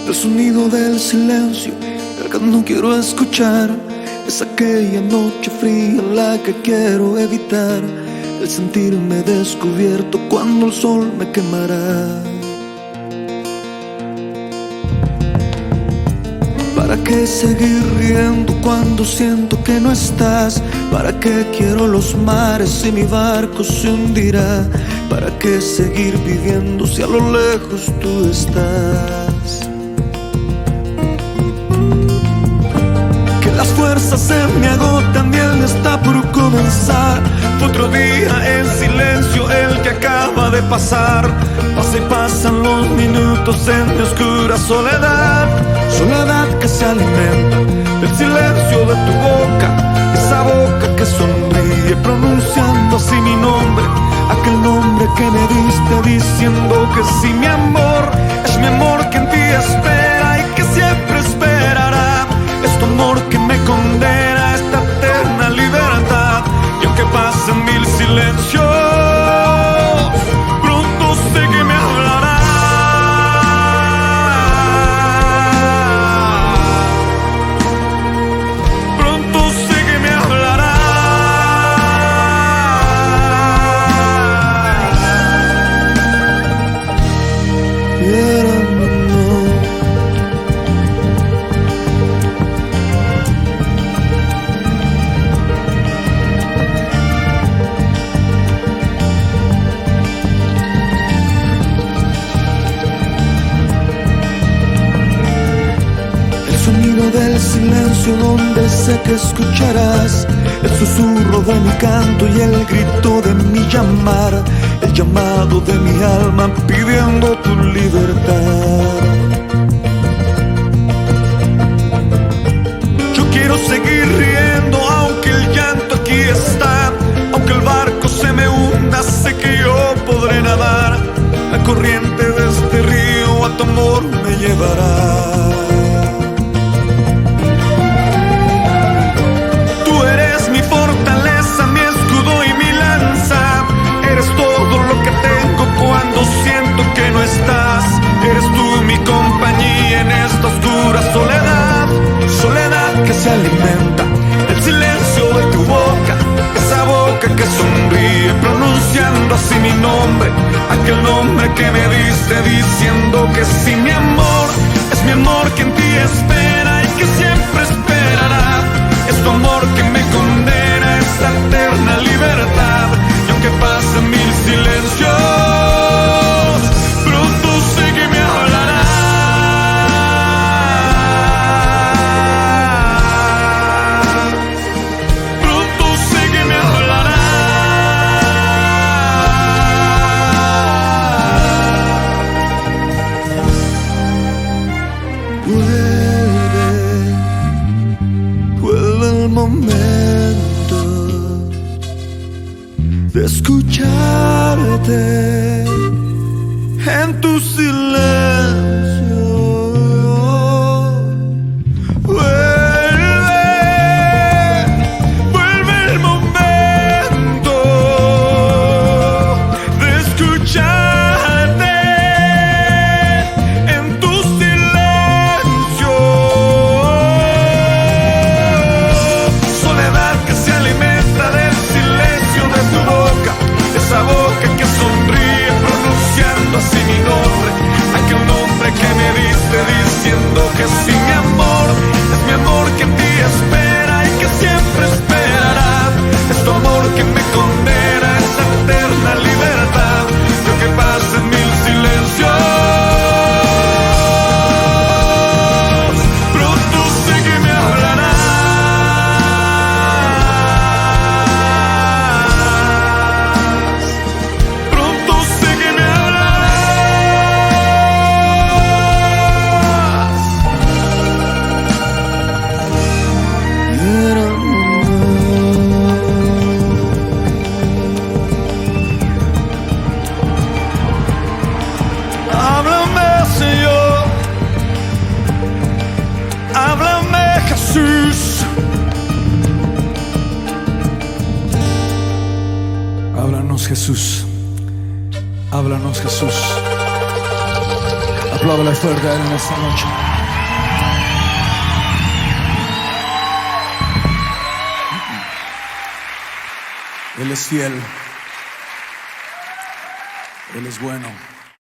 El sonido del silencio, el que no quiero escuchar. Es aquella noche fría la que quiero evitar. El sentirme descubierto cuando el sol me quemará. ¿Para qué seguir riendo cuando siento que no estás? ¿Para qué quiero los mares si mi barco se hundirá? ¿Para qué seguir viviendo si a lo lejos tú estás? Que las fuerzas se me agotan y el está por comenzar. Fue otro día en silencio el que acaba de pasar. Pasa y pasan los minutos en mi oscura soledad. Soledad que se alimenta del silencio de tu boca. Esa boca que sonríe pronunciando así mi nombre. Aquel nombre que me diste diciendo que sí, mi amor. Es mi amor que en ti espera y que siempre esperará. Es tu amor que me condena a esta eterna libertad. Y aunque pasen mil silencios, pronto sé que me hablará. Pronto sé que me hablará. Del silencio donde sé que escucharás el susurro de mi canto y el grito de mi llamar, el llamado de mi alma pidiendo tu libertad. Yo quiero seguir riendo aunque el llanto aquí está, aunque el barco se me hunda, sé que yo podré nadar. La corriente de este río a tu amor me llevará. Cuando siento que no estás, eres tú mi compañía en esta oscura soledad. Soledad que se alimenta del silencio de tu boca. Esa boca que sonríe pronunciando así mi nombre. Aquel nombre que me diste diciendo que sí, mi amor. Es mi amor que en ti espera y que siempre esperará. Es tu amor que me condena a esta eterna libertad. Y aunque pasen mil silencios, de escucharte en tu silencio. Vuelve el momento de escucharte en tu silencio. Soledad que se alimenta del silencio de tu boca. Esa boca que sonríe pronunciando así mi nombre. Aquel nombre que me diste diciendo que sí, mi amor. Es mi amor que en ti espera y que siempre esperará. Es tu amor que me condena a esa eterna libertad. Y aunque pasen mil silencios, pronto sé que me hablará. Jesús, háblanos Jesús, háblanos Jesús, Apláudale fuerte a él en esta noche. Él es fiel. Él es bueno.